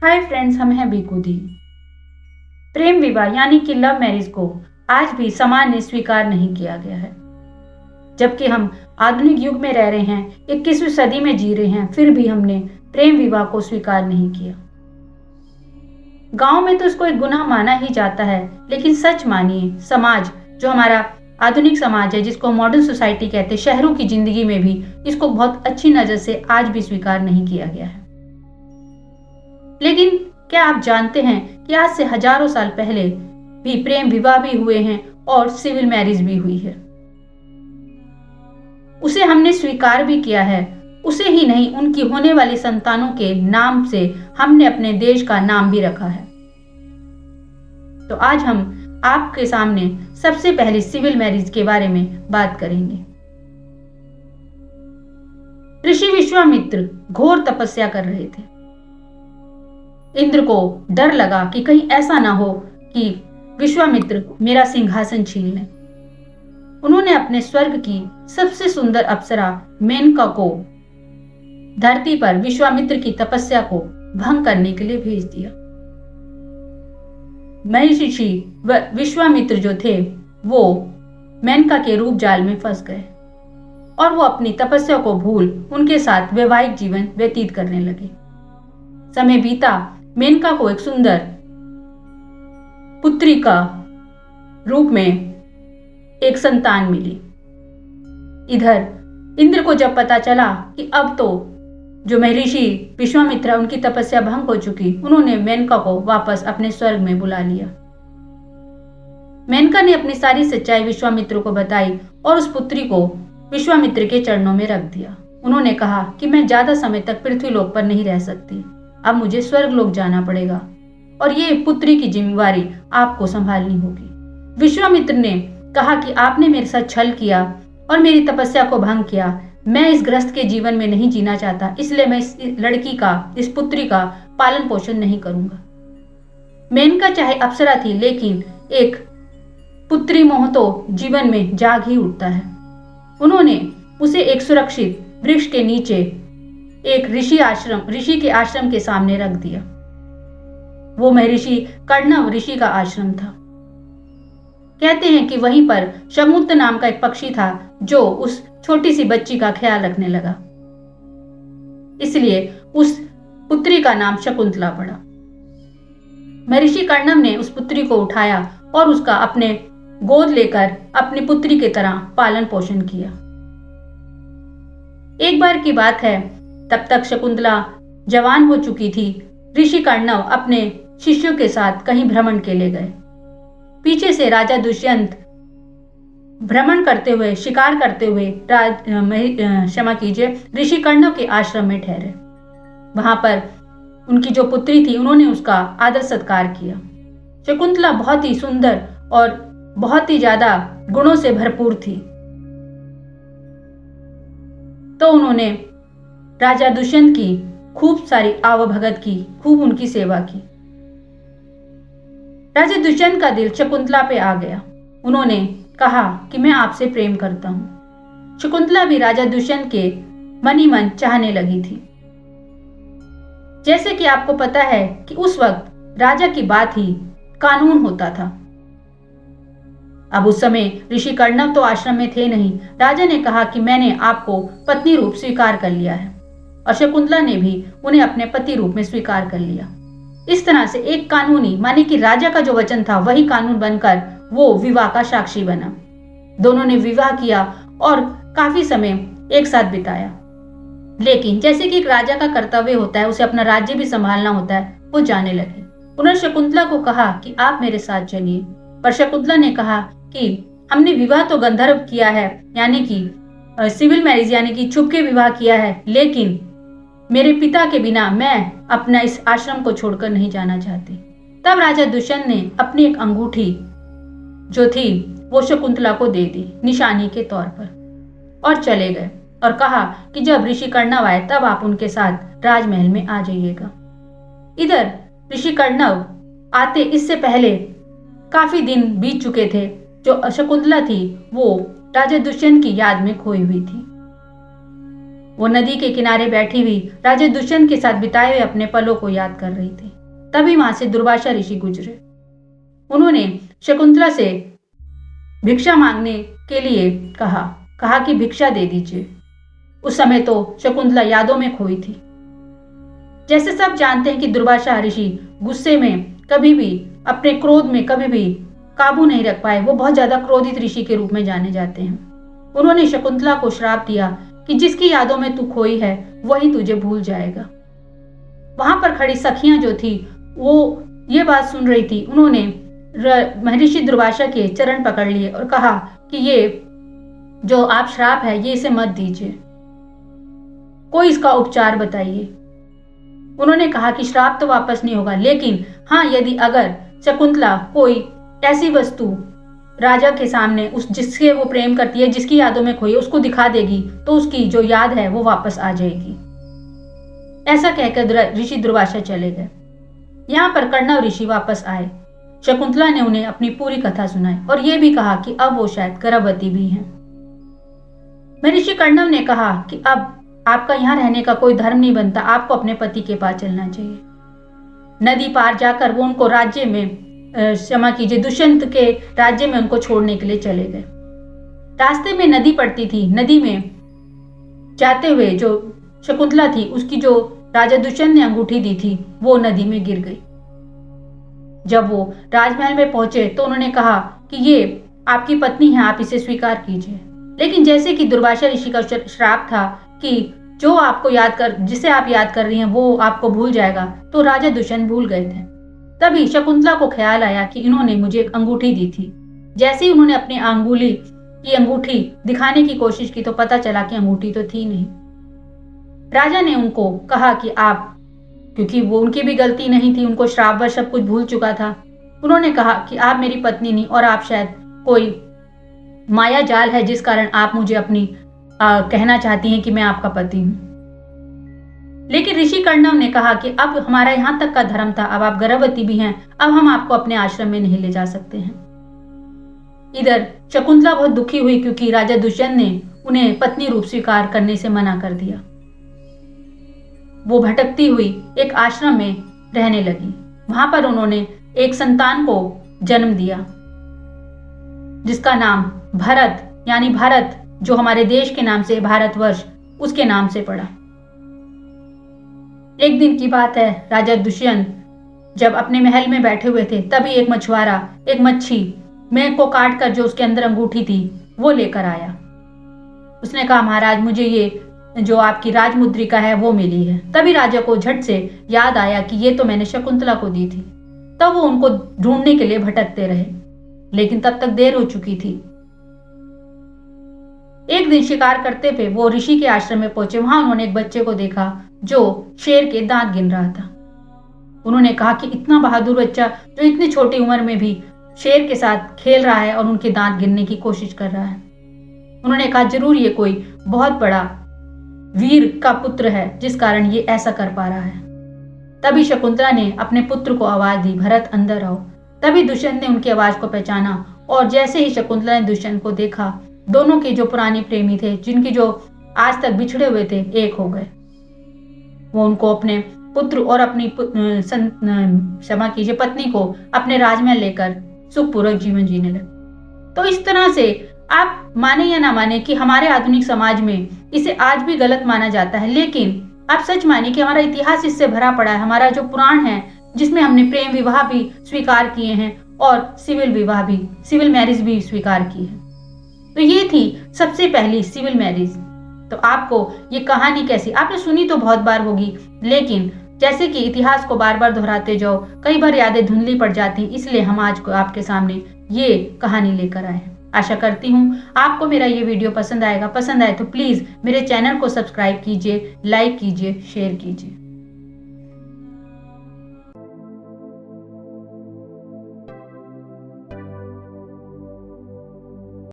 Hi friends, हम हैं बीकूदी। प्रेम विवाह यानी कि लव मैरिज को आज भी समाज ने स्वीकार नहीं किया गया है। जबकि हम आधुनिक युग में रह रहे हैं, 21वीं सदी में जी रहे हैं, फिर भी हमने प्रेम विवाह को स्वीकार नहीं किया। गांव में तो इसको एक गुनाह माना ही जाता है, लेकिन सच मानिए, समाज जो हमारा आधुनिक समाज है, जिसको मॉडर्न सोसाइटी कहते हैं, शहरों की जिंदगी में भी इसको बहुत अच्छी नजर से आज भी स्वीकार नहीं किया गया है। लेकिन क्या आप जानते हैं कि आज से हजारों साल पहले भी प्रेम विवाह भी हुए हैं और सिविल मैरिज भी हुई है। उसे हमने स्वीकार भी किया है। उसे ही नहीं, उनकी होने वाली संतानों के नाम से हमने अपने देश का नाम भी रखा है। तो आज हम आपके सामने सबसे पहले सिविल मैरिज के बारे में बात करेंगे। ऋषि विश्वामित्र घोर तपस्या कर रहे थे। इंद्र को डर लगा कि कहीं ऐसा ना हो कि विश्वामित्र मेरा सिंहासन छीन लें। उन्होंने अपने स्वर्ग की सबसे सुंदर अप्सरा मेनका को धरती पर विश्वामित्र की तपस्या को भंग करने के लिए भेज दिया। महर्षि विश्वामित्र जो थे वो मेनका के रूप जाल में फंस गए और वो अपनी तपस्या को भूल उनके साथ वैवाहिक जीवन व्यतीत करने लगे। समय बीता, मेनका को एक सुंदर पुत्री का रूप में एक संतान मिली। इधर इंद्र को जब पता चला कि अब तो जो महर्षि विश्वामित्र उनकी तपस्या भंग हो चुकी, उन्होंने मेनका को वापस अपने स्वर्ग में बुला लिया। मेनका ने अपनी सारी सच्चाई विश्वामित्र को बताई और उस पुत्री को विश्वामित्र के चरणों में रख दिया। उन्होंने कहा कि मैं ज्यादा समय तक पृथ्वीलोक पर नहीं रह सकती, अब मुझे स्वर्गलोक जाना पड़ेगा और ये पुत्री की जिम्मेवारी आपको संभालनी होगी। विश्वामित्र ने कहा कि आपने मेरे साथ छल किया और मेरी तपस्या को भंग किया। मैं इस ग्रस्त के जीवन में नहीं जीना चाहता, इसलिए मैं इस लड़की का, इस पुत्री का पालन पोषण नहीं करूंगा। मेनका चाहे अप्सरा थी, लेकिन एक पुत्री मोह तो जीवन में जाग ही उठता है। उन्होंने उसे एक सुरक्षित वृक्ष के नीचे एक ऋषि के आश्रम के सामने रख दिया। वो महर्षि कर्णव ऋषि का आश्रम था। कहते हैं कि वहीं पर शकुंतला नाम का एक पक्षी था जो उस छोटी सी बच्ची का ख्याल रखने लगा, इसलिए उस पुत्री का नाम शकुंतला पड़ा। महर्षि कर्णव ने उस पुत्री को उठाया और उसका अपने गोद लेकर अपनी पुत्री की तरह पालन पोषण किया। एक बार की बात है, तब तक शकुंतला जवान हो चुकी थी। ऋषि कर्णव अपने शिष्यों के साथ कहीं भ्रमण के लिए गए। पीछे से राजा दुष्यंत भ्रमण करते हुए, शिकार करते हुए ऋषि कर्णव के आश्रम में ठहरे। वहां पर उनकी जो पुत्री थी, उन्होंने उसका आदर सत्कार किया। शकुंतला बहुत ही सुंदर और बहुत ही ज्यादा गुणों से भरपूर थी, तो उन्होंने राजा दुष्यंत की खूब सारी आवभगत की, खूब उनकी सेवा की। राजा दुष्यंत का दिल शकुंतला पे आ गया। उन्होंने कहा कि मैं आपसे प्रेम करता हूं। शकुंतला भी राजा दुष्यंत के मन ही मन चाहने लगी थी। जैसे कि आपको पता है कि उस वक्त राजा की बात ही कानून होता था। अब उस समय ऋषि कर्णव तो आश्रम में थे नहीं। राजा ने कहा कि मैंने आपको पत्नी रूप स्वीकार कर लिया है, और शकुंतला ने भी उन्हें अपने पति रूप में स्वीकार कर लिया। इस तरह से एक कानूनी, माने कि राजा का जो वचन था वही कानून बनकर वो विवाह का साक्षी बना। दोनों ने विवाह किया और काफी समय एक साथ बिताया। लेकिन जैसे कि एक राजा का कर्तव्य होता है, उसे अपना राज्य भी संभालना होता है, वो जाने लगे। उन्होंने शकुंतला को कहा कि आप मेरे साथ चलिए, पर शकुंतला ने कहा कि हमने विवाह तो गंधर्व किया है, यानी कि सिविल मैरिज यानी कि छुपके विवाह किया है, लेकिन मेरे पिता के बिना मैं अपना इस आश्रम को छोड़कर नहीं जाना चाहती। तब राजा दुष्यंत ने अपनी एक अंगूठी जो थी वो शकुंतला को दे दी निशानी के तौर पर, और चले गए और कहा कि जब ऋषि कर्णव आए तब आप उनके साथ राजमहल में आ जाइएगा। इधर ऋषि कर्णव आते इससे पहले काफी दिन बीत चुके थे। जो शकुंतला थी वो राजा दुष्यंत की याद में खोई हुई थी। वो नदी के किनारे बैठी हुई राजा दुष्यंत के साथ बिताए हुए अपने पलों को याद कर रही थी। तभी वहां से दुर्वासा ऋषि गुजरे। उन्होंने शकुंतला से भिक्षा मांगने के लिए कहा कि भिक्षा दे दीजिए। उस समय तो शकुंतला यादों में खोई थी। जैसे सब जानते हैं कि दुर्वासा ऋषि गुस्से में कभी भी, अपने क्रोध में कभी भी काबू नहीं रख पाए। वो बहुत ज्यादा क्रोधित ऋषि के रूप में जाने जाते हैं। उन्होंने शकुंतला को श्राप दिया कि जिसकी यादों में तू खोई है वही तुझे भूल जाएगा। वहां पर खड़ी सखियां जो थी वो ये बात सुन रही थी। उन्होंने महर्षि दुर्वासा के चरण पकड़ लिए और कहा कि ये जो आप श्राप है ये इसे मत दीजिए, कोई इसका उपचार बताइए। उन्होंने कहा कि श्राप तो वापस नहीं होगा, लेकिन हाँ, यदि अगर शकुंतला कोई ऐसी वस्तु राजा के सामने उस जिससे वो प्रेम करती है, जिसकी यादों में खोई, उसको दिखा देगी तो उसकी जो याद है वो वापस आ जाएगी। ऐसा कहकर ऋषि दुर्वासा चले गए। यहाँ पर कर्णव ऋषि वापस आए। शकुंतला ने उन्हें अपनी पूरी कथा सुनाई और ये भी कहा कि अब वो शायद गर्भवती भी हैं। महर्षि कर्णव ने कहा कि अब आपका यहाँ रहने का कोई धर्म नहीं बनता, आपको अपने पति के पास चलना चाहिए। नदी पार जाकर वो उनको राज्य में, क्षमा कीजिए, दुष्यंत के राज्य में उनको छोड़ने के लिए चले गए। रास्ते में नदी पड़ती थी। नदी में जाते हुए जो शकुंतला थी, उसकी जो राजा दुष्यंत ने अंगूठी दी थी वो नदी में गिर गई। जब वो राजमहल में पहुंचे तो उन्होंने कहा कि ये आपकी पत्नी है, आप इसे स्वीकार कीजिए। लेकिन जैसे कि दुर्वासा ऋषि का श्राप था कि जो आपको जिसे आप याद कर रही हैं वो आपको भूल जाएगा, तो राजा दुष्यंत भूल गए थे। तभी शकुंतला को ख्याल आया कि इन्होंने मुझे एक अंगूठी दी थी। जैसे ही उन्होंने अपनी अंगुली की अंगूठी दिखाने की कोशिश की तो पता चला कि अंगूठी तो थी नहीं। राजा ने उनको कहा कि आप, क्योंकि वो उनकी भी गलती नहीं थी, उनको श्रापवश सब कुछ भूल चुका था, उन्होंने कहा कि आप मेरी पत्नी नहीं और आप शायद कोई माया जाल है जिस कारण आप मुझे अपनी कहना चाहती हैं कि मैं आपका पति हूं। लेकिन ऋषि कर्णव ने कहा कि अब हमारा यहां तक का धर्म था, अब आप गर्भवती भी हैं, अब हम आपको अपने आश्रम में नहीं ले जा सकते हैं। इधर शकुंतला बहुत दुखी हुई क्योंकि राजा दुष्यंत ने उन्हें पत्नी रूप स्वीकार करने से मना कर दिया। वो भटकती हुई एक आश्रम में रहने लगी। वहां पर उन्होंने एक संतान को जन्म दिया जिसका नाम भरत, यानी भारत, जो हमारे देश के नाम से भारतवर्ष, उसके नाम से पड़ा। एक दिन की बात है, राजा दुष्यंत जब अपने महल में बैठे हुए थे तभी एक मछुआरा एक मच्छी में को काट कर जो उसके अंदर अंगूठी थी वो लेकर आया। उसने कहा, महाराज मुझे ये जो आपकी राजमुद्रिका है वो मिली है। तभी राजा को झट से याद आया कि ये तो मैंने शकुंतला को दी थी। तब वो उनको ढूंढने के लिए भटकते रहे, लेकिन तब तक देर हो चुकी थी। एक दिन शिकार करते हुए वो ऋषि के आश्रम में पहुंचे। वहां उन्होंने एक बच्चे को देखा जो शेर के दांत गिन रहा था। उन्होंने कहा कि इतना बहादुर बच्चा जो इतनी छोटी उम्र में भी शेर के साथ खेल रहा है और उनके दांत गिनने की कोशिश कर रहा है। उन्होंने कहा, जरूर ये कोई बहुत बड़ा वीर का पुत्र है जिस कारण ये ऐसा कर पा रहा है। तभी शकुंतला ने अपने पुत्र को आवाज दी, भरत अंदर आओ। तभी दुष्यंत ने उनकी आवाज को पहचाना और जैसे ही शकुंतला ने दुष्यंत को देखा, दोनों के जो पुराने प्रेमी थे, जिनकी जो आज तक बिछड़े हुए थे, एक हो गए। वो उनको अपने पुत्र और अपनी क्षमा कीजिए पत्नी को अपने राजमहल लेकर सुखपूर्वक जीवन जीने लगे। तो इस तरह से आप माने या ना माने कि हमारे आधुनिक समाज में इसे आज भी गलत माना जाता है, लेकिन आप सच मानिए कि हमारा इतिहास इससे भरा पड़ा है। हमारा जो पुराण है जिसमें हमने प्रेम विवाह भी स्वीकार किए हैं और सिविल विवाह भी, सिविल मैरिज भी स्वीकार की है। तो ये थी सबसे पहली सिविल मैरिज। तो आपको ये कहानी कैसी, आपने सुनी तो बहुत बार होगी, लेकिन जैसे कि इतिहास को बार बार दोहराते जाओ कई बार यादें धुंधली पड़ जाती, इसलिए हम आज को आपके सामने ये कहानी लेकर आए। आशा करती हूँ आपको मेरा ये वीडियो पसंद आएगा। पसंद आए तो प्लीज मेरे चैनल को सब्सक्राइब कीजिए, लाइक कीजिए, शेयर कीजिए।